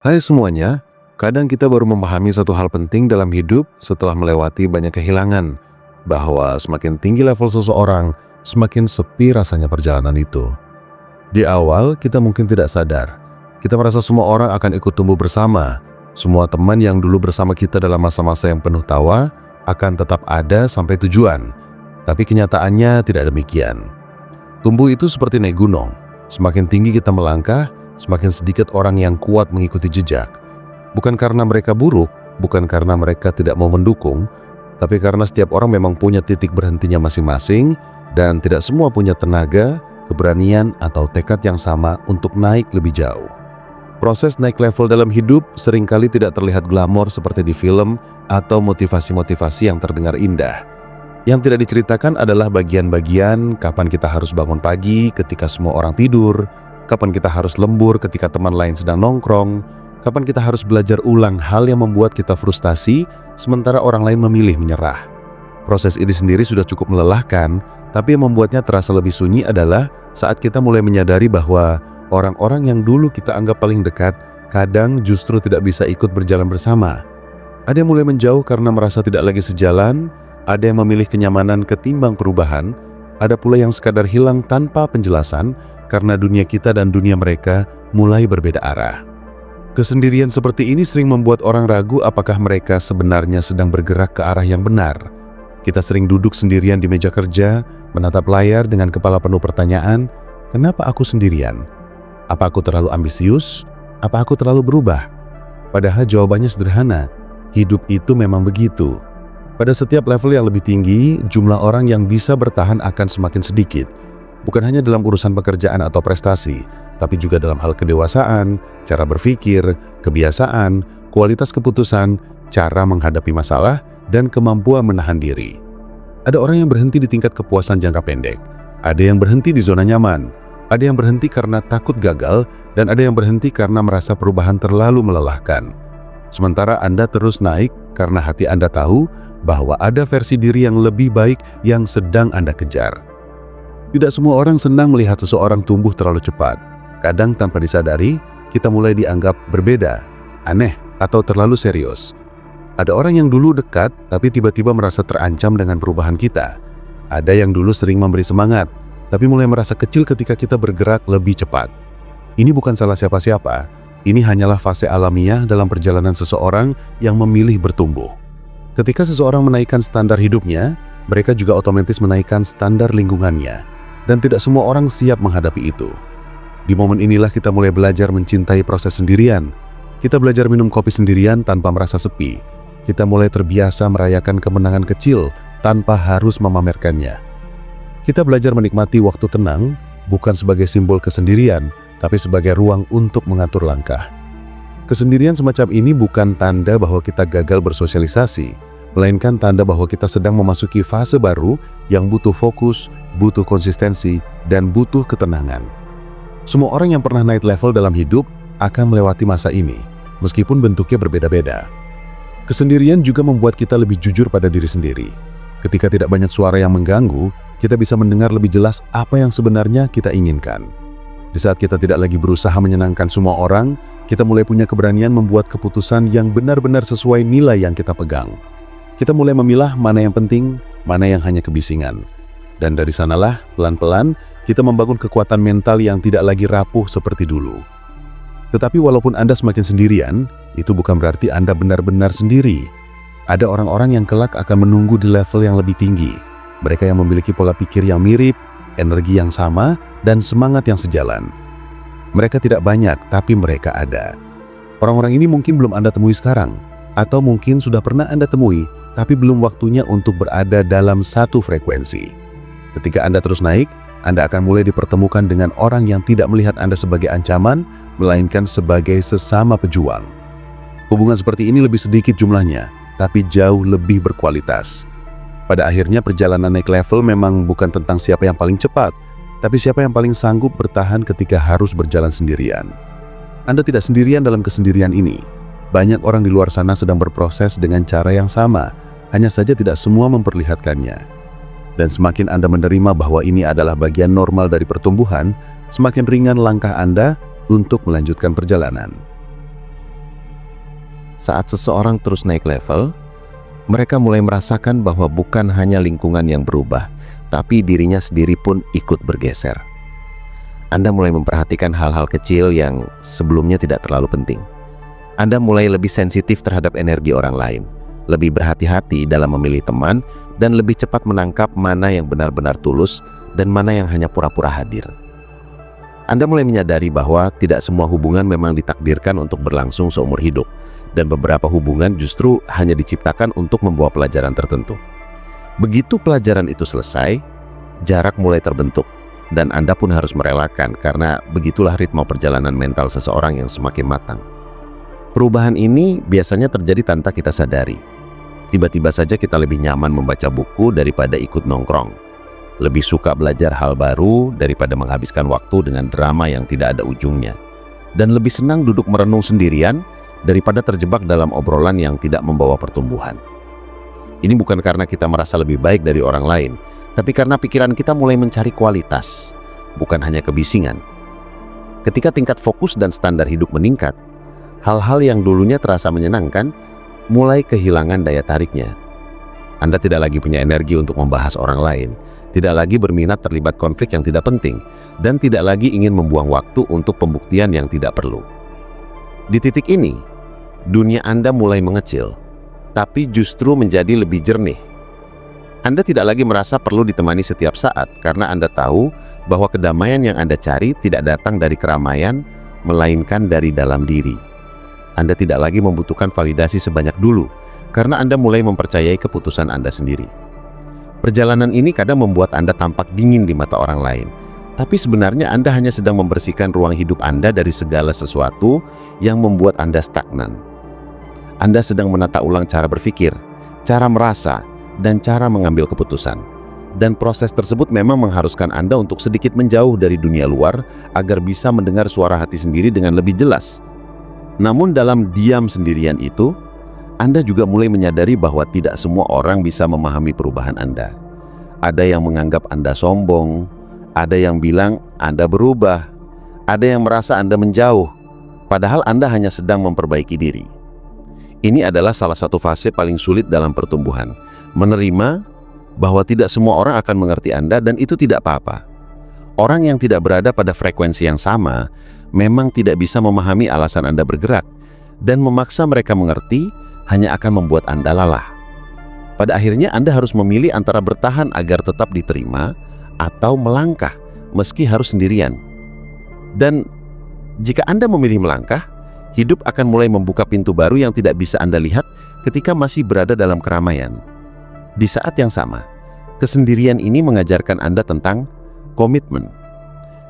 Hai semuanya, kadang kita baru memahami satu hal penting dalam hidup setelah melewati banyak kehilangan, bahwa semakin tinggi level seseorang, semakin sepi rasanya perjalanan itu. Di awal, kita mungkin tidak sadar. Kita merasa semua orang akan ikut tumbuh bersama. Semua teman yang dulu bersama kita dalam masa-masa yang penuh tawa akan tetap ada sampai tujuan. Tapi kenyataannya tidak demikian. Tumbuh itu seperti naik gunung. Semakin tinggi kita melangkah, semakin sedikit orang yang kuat mengikuti jejak. Bukan karena mereka buruk, bukan karena mereka tidak mau mendukung, tapi karena setiap orang memang punya titik berhentinya masing-masing dan tidak semua punya tenaga, keberanian, atau tekad yang sama untuk naik lebih jauh. Proses naik level dalam hidup seringkali tidak terlihat glamor seperti di film atau motivasi-motivasi yang terdengar indah. Yang tidak diceritakan adalah bagian-bagian kapan kita harus bangun pagi ketika semua orang tidur, kapan kita harus lembur ketika teman lain sedang nongkrong, kapan kita harus belajar ulang hal yang membuat kita frustasi, sementara orang lain memilih menyerah. Proses ini sendiri sudah cukup melelahkan, tapi yang membuatnya terasa lebih sunyi adalah saat kita mulai menyadari bahwa orang-orang yang dulu kita anggap paling dekat, kadang justru tidak bisa ikut berjalan bersama. Ada yang mulai menjauh karena merasa tidak lagi sejalan, ada yang memilih kenyamanan ketimbang perubahan, ada pula yang sekadar hilang tanpa penjelasan, karena dunia kita dan dunia mereka mulai berbeda arah. Kesendirian seperti ini sering membuat orang ragu apakah mereka sebenarnya sedang bergerak ke arah yang benar. Kita sering duduk sendirian di meja kerja, menatap layar dengan kepala penuh pertanyaan, kenapa aku sendirian? Apa aku terlalu ambisius? Apa aku terlalu berubah? Padahal jawabannya sederhana, hidup itu memang begitu. Pada setiap level yang lebih tinggi, jumlah orang yang bisa bertahan akan semakin sedikit. Bukan hanya dalam urusan pekerjaan atau prestasi, tapi juga dalam hal kedewasaan, cara berpikir, kebiasaan, kualitas keputusan, cara menghadapi masalah, dan kemampuan menahan diri. Ada orang yang berhenti di tingkat kepuasan jangka pendek, ada yang berhenti di zona nyaman, ada yang berhenti karena takut gagal, dan ada yang berhenti karena merasa perubahan terlalu melelahkan. Sementara Anda terus naik karena hati Anda tahu bahwa ada versi diri yang lebih baik yang sedang Anda kejar. Tidak semua orang senang melihat seseorang tumbuh terlalu cepat. Kadang tanpa disadari, kita mulai dianggap berbeda, aneh, atau terlalu serius. Ada orang yang dulu dekat, tapi tiba-tiba merasa terancam dengan perubahan kita. Ada yang dulu sering memberi semangat, tapi mulai merasa kecil ketika kita bergerak lebih cepat. Ini bukan salah siapa-siapa. Ini hanyalah fase alamiah dalam perjalanan seseorang yang memilih bertumbuh. Ketika seseorang menaikkan standar hidupnya, mereka juga otomatis menaikkan standar lingkungannya. Dan tidak semua orang siap menghadapi itu. Di momen inilah kita mulai belajar mencintai proses sendirian. Kita belajar minum kopi sendirian tanpa merasa sepi. Kita mulai terbiasa merayakan kemenangan kecil tanpa harus memamerkannya. Kita belajar menikmati waktu tenang, bukan sebagai simbol kesendirian, tapi sebagai ruang untuk mengatur langkah. Kesendirian semacam ini bukan tanda bahwa kita gagal bersosialisasi, melainkan tanda bahwa kita sedang memasuki fase baru yang butuh fokus, butuh konsistensi, dan butuh ketenangan. Semua orang yang pernah naik level dalam hidup akan melewati masa ini, meskipun bentuknya berbeda-beda. Kesendirian juga membuat kita lebih jujur pada diri sendiri. Ketika tidak banyak suara yang mengganggu, kita bisa mendengar lebih jelas apa yang sebenarnya kita inginkan. Di saat kita tidak lagi berusaha menyenangkan semua orang, kita mulai punya keberanian membuat keputusan yang benar-benar sesuai nilai yang kita pegang. Kita mulai memilah mana yang penting, mana yang hanya kebisingan. Dan dari sanalah, pelan-pelan, kita membangun kekuatan mental yang tidak lagi rapuh seperti dulu. Tetapi walaupun Anda semakin sendirian, itu bukan berarti Anda benar-benar sendiri. Ada orang-orang yang kelak akan menunggu di level yang lebih tinggi. Mereka yang memiliki pola pikir yang mirip, energi yang sama, dan semangat yang sejalan. Mereka tidak banyak, tapi mereka ada. Orang-orang ini mungkin belum Anda temui sekarang, atau mungkin sudah pernah Anda temui, tapi belum waktunya untuk berada dalam satu frekuensi. Ketika Anda terus naik, Anda akan mulai dipertemukan dengan orang yang tidak melihat Anda sebagai ancaman, melainkan sebagai sesama pejuang. Hubungan seperti ini lebih sedikit jumlahnya, tapi jauh lebih berkualitas. Pada akhirnya perjalanan naik level memang bukan tentang siapa yang paling cepat, tapi siapa yang paling sanggup bertahan ketika harus berjalan sendirian. Anda tidak sendirian dalam kesendirian ini. Banyak orang di luar sana sedang berproses dengan cara yang sama, hanya saja tidak semua memperlihatkannya. Dan semakin Anda menerima bahwa ini adalah bagian normal dari pertumbuhan, semakin ringan langkah Anda untuk melanjutkan perjalanan. Saat seseorang terus naik level, mereka mulai merasakan bahwa bukan hanya lingkungan yang berubah, tapi dirinya sendiri pun ikut bergeser. Anda mulai memperhatikan hal-hal kecil yang sebelumnya tidak terlalu penting. Anda mulai lebih sensitif terhadap energi orang lain, lebih berhati-hati dalam memilih teman, dan lebih cepat menangkap mana yang benar-benar tulus dan mana yang hanya pura-pura hadir. Anda mulai menyadari bahwa tidak semua hubungan memang ditakdirkan untuk berlangsung seumur hidup, dan beberapa hubungan justru hanya diciptakan untuk membawa pelajaran tertentu. Begitu pelajaran itu selesai, jarak mulai terbentuk, dan Anda pun harus merelakan karena begitulah ritme perjalanan mental seseorang yang semakin matang. Perubahan ini biasanya terjadi tanpa kita sadari. Tiba-tiba saja kita lebih nyaman membaca buku daripada ikut nongkrong. Lebih suka belajar hal baru daripada menghabiskan waktu dengan drama yang tidak ada ujungnya. Dan lebih senang duduk merenung sendirian daripada terjebak dalam obrolan yang tidak membawa pertumbuhan. Ini bukan karena kita merasa lebih baik dari orang lain, tapi karena pikiran kita mulai mencari kualitas, bukan hanya kebisingan. Ketika tingkat fokus dan standar hidup meningkat, hal-hal yang dulunya terasa menyenangkan mulai kehilangan daya tariknya. Anda tidak lagi punya energi untuk membahas orang lain, tidak lagi berminat terlibat konflik yang tidak penting, dan tidak lagi ingin membuang waktu untuk pembuktian yang tidak perlu. Di titik ini, dunia Anda mulai mengecil, tapi justru menjadi lebih jernih. Anda tidak lagi merasa perlu ditemani setiap saat karena Anda tahu bahwa kedamaian yang Anda cari tidak datang dari keramaian, melainkan dari dalam diri. Anda tidak lagi membutuhkan validasi sebanyak dulu, karena Anda mulai mempercayai keputusan Anda sendiri. Perjalanan ini kadang membuat Anda tampak dingin di mata orang lain, tapi sebenarnya Anda hanya sedang membersihkan ruang hidup Anda dari segala sesuatu yang membuat Anda stagnan. Anda sedang menata ulang cara berpikir, cara merasa, dan cara mengambil keputusan. Dan proses tersebut memang mengharuskan Anda untuk sedikit menjauh dari dunia luar agar bisa mendengar suara hati sendiri dengan lebih jelas. Namun dalam diam sendirian itu, Anda juga mulai menyadari bahwa tidak semua orang bisa memahami perubahan Anda. Ada yang menganggap Anda sombong, ada yang bilang Anda berubah, ada yang merasa Anda menjauh, padahal Anda hanya sedang memperbaiki diri. Ini adalah salah satu fase paling sulit dalam pertumbuhan, menerima bahwa tidak semua orang akan mengerti Anda dan itu tidak apa-apa. Orang yang tidak berada pada frekuensi yang sama memang tidak bisa memahami alasan Anda bergerak, dan memaksa mereka mengerti hanya akan membuat Anda lelah. Pada akhirnya Anda harus memilih antara bertahan agar tetap diterima atau melangkah meski harus sendirian. Dan jika Anda memilih melangkah, hidup akan mulai membuka pintu baru yang tidak bisa Anda lihat ketika masih berada dalam keramaian. Di saat yang sama, kesendirian ini mengajarkan Anda tentang komitmen.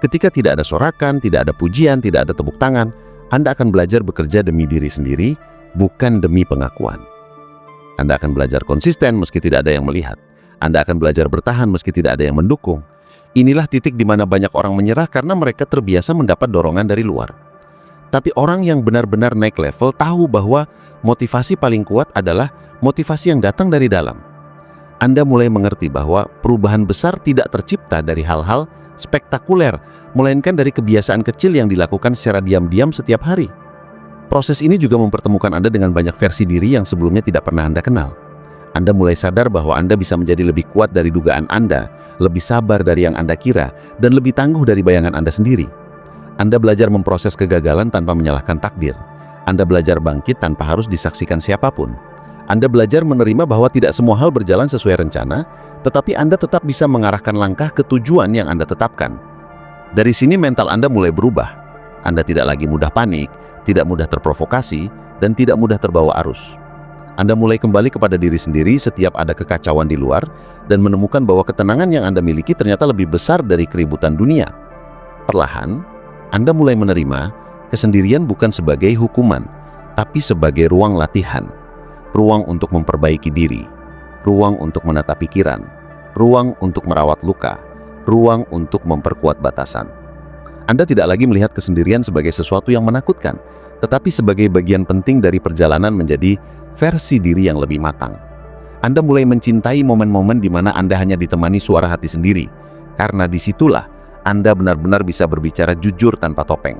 Ketika tidak ada sorakan, tidak ada pujian, tidak ada tepuk tangan, Anda akan belajar bekerja demi diri sendiri, bukan demi pengakuan. Anda akan belajar konsisten meski tidak ada yang melihat. Anda akan belajar bertahan meski tidak ada yang mendukung. Inilah titik di mana banyak orang menyerah karena mereka terbiasa mendapat dorongan dari luar. Tapi orang yang benar-benar naik level tahu bahwa motivasi paling kuat adalah motivasi yang datang dari dalam. Anda mulai mengerti bahwa perubahan besar tidak tercipta dari hal-hal spektakuler, melainkan dari kebiasaan kecil yang dilakukan secara diam-diam setiap hari. Proses ini juga mempertemukan Anda dengan banyak versi diri yang sebelumnya tidak pernah Anda kenal. Anda mulai sadar bahwa Anda bisa menjadi lebih kuat dari dugaan Anda, lebih sabar dari yang Anda kira, dan lebih tangguh dari bayangan Anda sendiri. Anda belajar memproses kegagalan tanpa menyalahkan takdir. Anda belajar bangkit tanpa harus disaksikan siapapun. Anda belajar menerima bahwa tidak semua hal berjalan sesuai rencana, tetapi Anda tetap bisa mengarahkan langkah ke tujuan yang Anda tetapkan. Dari sini mental Anda mulai berubah. Anda tidak lagi mudah panik, tidak mudah terprovokasi, dan tidak mudah terbawa arus. Anda mulai kembali kepada diri sendiri setiap ada kekacauan di luar dan menemukan bahwa ketenangan yang Anda miliki ternyata lebih besar dari keributan dunia. Perlahan, Anda mulai menerima kesendirian bukan sebagai hukuman, tapi sebagai ruang latihan. Ruang untuk memperbaiki diri, ruang untuk menata pikiran, ruang untuk merawat luka, ruang untuk memperkuat batasan. Anda tidak lagi melihat kesendirian sebagai sesuatu yang menakutkan, tetapi sebagai bagian penting dari perjalanan menjadi versi diri yang lebih matang. Anda mulai mencintai momen-momen di mana Anda hanya ditemani suara hati sendiri, karena disitulah Anda benar-benar bisa berbicara jujur tanpa topeng.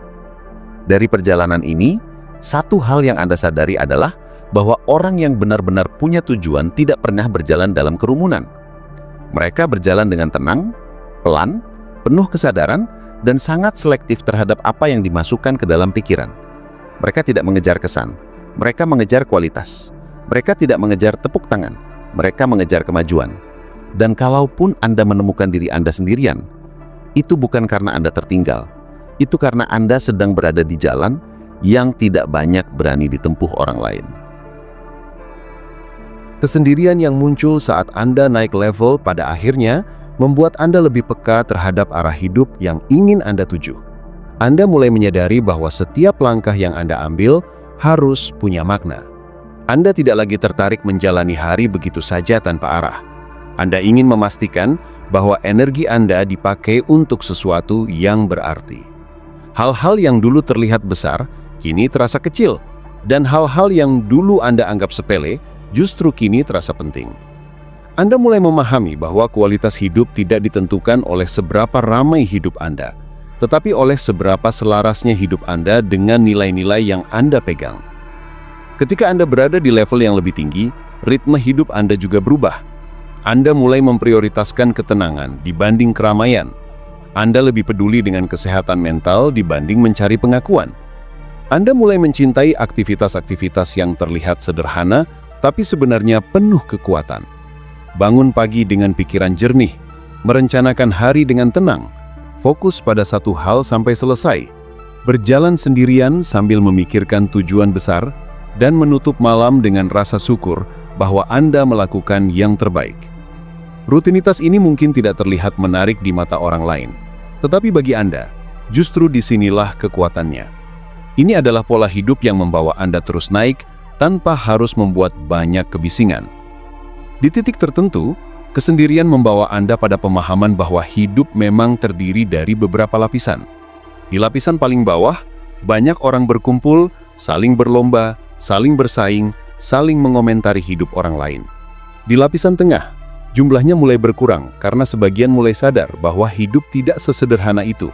Dari perjalanan ini, Satu hal yang Anda sadari adalah bahwa orang yang benar-benar punya tujuan tidak pernah berjalan dalam kerumunan. Mereka berjalan dengan tenang, pelan, penuh kesadaran, dan sangat selektif terhadap apa yang dimasukkan ke dalam pikiran. Mereka tidak mengejar kesan, mereka mengejar kualitas. Mereka tidak mengejar tepuk tangan, mereka mengejar kemajuan. Dan kalaupun Anda menemukan diri Anda sendirian, itu bukan karena Anda tertinggal. Itu karena Anda sedang berada di jalan yang tidak banyak berani ditempuh orang lain. Kesendirian yang muncul saat Anda naik level pada akhirnya membuat Anda lebih peka terhadap arah hidup yang ingin Anda tuju. Anda mulai menyadari bahwa setiap langkah yang Anda ambil harus punya makna. Anda tidak lagi tertarik menjalani hari begitu saja tanpa arah. Anda ingin memastikan bahwa energi Anda dipakai untuk sesuatu yang berarti. Hal-hal yang dulu terlihat besar, kini terasa kecil. Dan hal-hal yang dulu Anda anggap sepele, justru kini terasa penting. Anda mulai memahami bahwa kualitas hidup tidak ditentukan oleh seberapa ramai hidup Anda, tetapi oleh seberapa selarasnya hidup Anda dengan nilai-nilai yang Anda pegang. Ketika Anda berada di level yang lebih tinggi, ritme hidup Anda juga berubah. Anda mulai memprioritaskan ketenangan dibanding keramaian. Anda lebih peduli dengan kesehatan mental dibanding mencari pengakuan. Anda mulai mencintai aktivitas-aktivitas yang terlihat sederhana, tapi sebenarnya penuh kekuatan. Bangun pagi dengan pikiran jernih, merencanakan hari dengan tenang, fokus pada satu hal sampai selesai, berjalan sendirian sambil memikirkan tujuan besar, dan menutup malam dengan rasa syukur bahwa Anda melakukan yang terbaik. Rutinitas ini mungkin tidak terlihat menarik di mata orang lain, tetapi bagi Anda, justru disinilah kekuatannya. Ini adalah pola hidup yang membawa Anda terus naik tanpa harus membuat banyak kebisingan. Di titik tertentu, kesendirian membawa Anda pada pemahaman bahwa hidup memang terdiri dari beberapa lapisan. Di lapisan paling bawah, banyak orang berkumpul, saling berlomba, saling bersaing, saling mengomentari hidup orang lain. Di lapisan tengah, jumlahnya mulai berkurang karena sebagian mulai sadar bahwa hidup tidak sesederhana itu.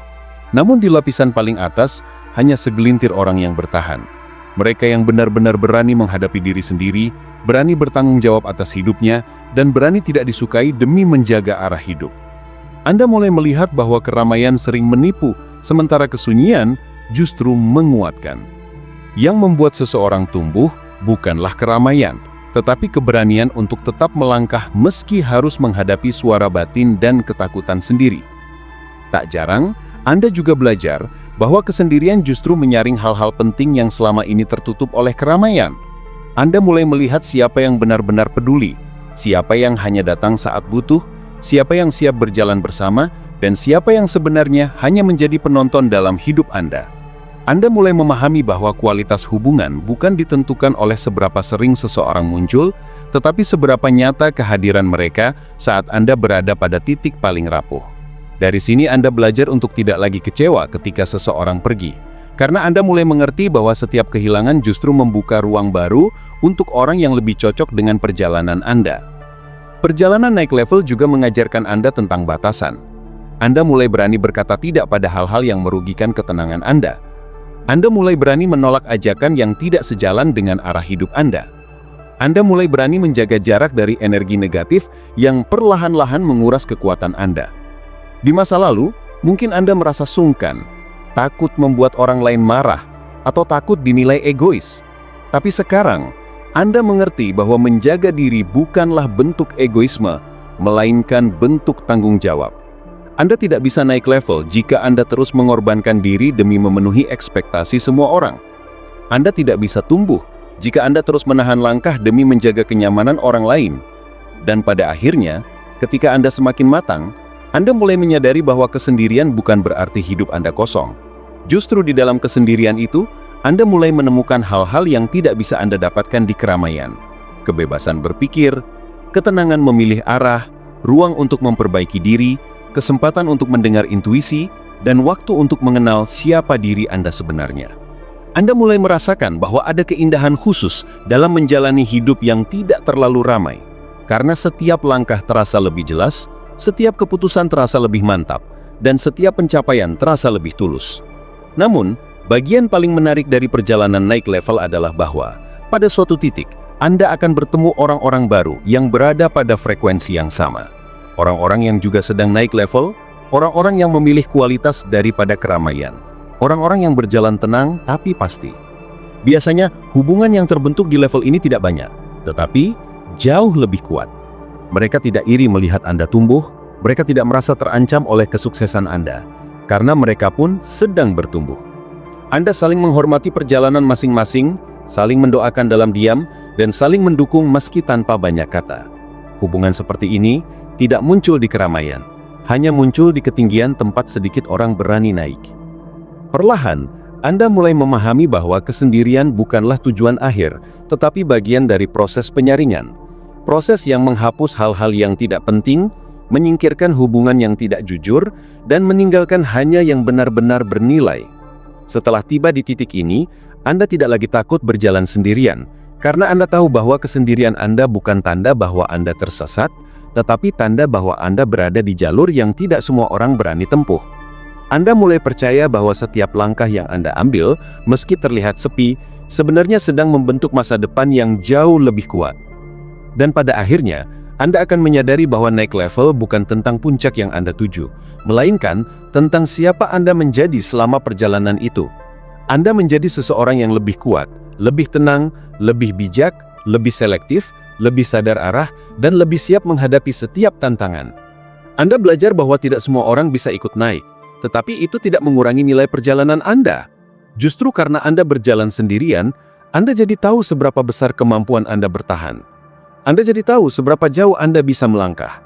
Namun di lapisan paling atas, hanya segelintir orang yang bertahan. Mereka yang benar-benar berani menghadapi diri sendiri, berani bertanggung jawab atas hidupnya, dan berani tidak disukai demi menjaga arah hidup. Anda mulai melihat bahwa keramaian sering menipu, sementara kesunyian justru menguatkan. Yang membuat seseorang tumbuh bukanlah keramaian, tetapi keberanian untuk tetap melangkah meski harus menghadapi suara batin dan ketakutan sendiri. Tak jarang, Anda juga belajar bahwa kesendirian justru menyaring hal-hal penting yang selama ini tertutup oleh keramaian. Anda mulai melihat siapa yang benar-benar peduli, siapa yang hanya datang saat butuh, siapa yang siap berjalan bersama, dan siapa yang sebenarnya hanya menjadi penonton dalam hidup Anda. Anda mulai memahami bahwa kualitas hubungan bukan ditentukan oleh seberapa sering seseorang muncul, tetapi seberapa nyata kehadiran mereka saat Anda berada pada titik paling rapuh. Dari sini Anda belajar untuk tidak lagi kecewa ketika seseorang pergi, karena Anda mulai mengerti bahwa setiap kehilangan justru membuka ruang baru untuk orang yang lebih cocok dengan perjalanan Anda. Perjalanan naik level juga mengajarkan Anda tentang batasan. Anda mulai berani berkata tidak pada hal-hal yang merugikan ketenangan Anda. Anda mulai berani menolak ajakan yang tidak sejalan dengan arah hidup Anda. Anda mulai berani menjaga jarak dari energi negatif yang perlahan-lahan menguras kekuatan Anda. Di masa lalu, mungkin Anda merasa sungkan, takut membuat orang lain marah, atau takut dinilai egois. Tapi sekarang, Anda mengerti bahwa menjaga diri bukanlah bentuk egoisme, melainkan bentuk tanggung jawab. Anda tidak bisa naik level jika Anda terus mengorbankan diri demi memenuhi ekspektasi semua orang. Anda tidak bisa tumbuh jika Anda terus menahan langkah demi menjaga kenyamanan orang lain. Dan pada akhirnya, ketika Anda semakin matang, Anda mulai menyadari bahwa kesendirian bukan berarti hidup Anda kosong. Justru di dalam kesendirian itu, Anda mulai menemukan hal-hal yang tidak bisa Anda dapatkan di keramaian. Kebebasan berpikir, ketenangan memilih arah, ruang untuk memperbaiki diri, kesempatan untuk mendengar intuisi, dan waktu untuk mengenal siapa diri Anda sebenarnya. Anda mulai merasakan bahwa ada keindahan khusus dalam menjalani hidup yang tidak terlalu ramai. Karena setiap langkah terasa lebih jelas, setiap keputusan terasa lebih mantap, dan setiap pencapaian terasa lebih tulus. Namun, Bagian paling menarik dari perjalanan naik level adalah bahwa pada suatu titik Anda akan bertemu orang-orang baru yang berada pada frekuensi yang sama. Orang-orang yang juga sedang naik level, orang-orang yang memilih kualitas daripada keramaian. Orang-orang yang berjalan tenang tapi pasti. Biasanya hubungan yang terbentuk di level ini tidak banyak, tetapi jauh lebih kuat. Mereka tidak iri melihat Anda tumbuh, mereka tidak merasa terancam oleh kesuksesan Anda, karena mereka pun sedang bertumbuh. Anda saling menghormati perjalanan masing-masing, saling mendoakan dalam diam, dan saling mendukung meski tanpa banyak kata. Hubungan seperti ini tidak muncul di keramaian, hanya muncul di ketinggian tempat sedikit orang berani naik. Perlahan, Anda mulai memahami bahwa kesendirian bukanlah tujuan akhir, tetapi bagian dari proses penyaringan. Proses yang menghapus hal-hal yang tidak penting, menyingkirkan hubungan yang tidak jujur, dan meninggalkan hanya yang benar-benar bernilai. Setelah tiba di titik ini, Anda tidak lagi takut berjalan sendirian, karena Anda tahu bahwa kesendirian Anda bukan tanda bahwa Anda tersesat, tetapi tanda bahwa Anda berada di jalur yang tidak semua orang berani tempuh. Anda mulai percaya bahwa setiap langkah yang Anda ambil, meski terlihat sepi, sebenarnya sedang membentuk masa depan yang jauh lebih kuat. Dan pada akhirnya, Anda akan menyadari bahwa naik level bukan tentang puncak yang Anda tuju, melainkan tentang siapa Anda menjadi selama perjalanan itu. Anda menjadi seseorang yang lebih kuat, lebih tenang, lebih bijak, lebih selektif, lebih sadar arah, dan lebih siap menghadapi setiap tantangan. Anda belajar bahwa tidak semua orang bisa ikut naik, tetapi itu tidak mengurangi nilai perjalanan Anda. Justru karena Anda berjalan sendirian, Anda jadi tahu seberapa besar kemampuan Anda bertahan. Anda jadi tahu seberapa jauh Anda bisa melangkah.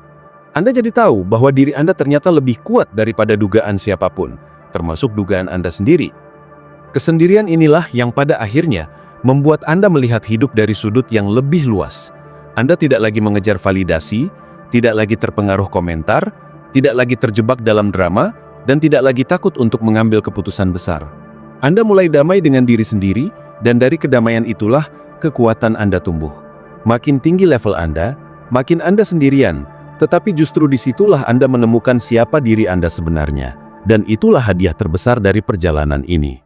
Anda jadi tahu bahwa diri Anda ternyata lebih kuat daripada dugaan siapapun, termasuk dugaan Anda sendiri. Kesendirian inilah yang pada akhirnya membuat Anda melihat hidup dari sudut yang lebih luas. Anda tidak lagi mengejar validasi, tidak lagi terpengaruh komentar, tidak lagi terjebak dalam drama, dan tidak lagi takut untuk mengambil keputusan besar. Anda mulai damai dengan diri sendiri, dan dari kedamaian itulah kekuatan Anda tumbuh. Makin tinggi level Anda, makin Anda sendirian, tetapi justru disitulah Anda menemukan siapa diri Anda sebenarnya. Dan itulah hadiah terbesar dari perjalanan ini.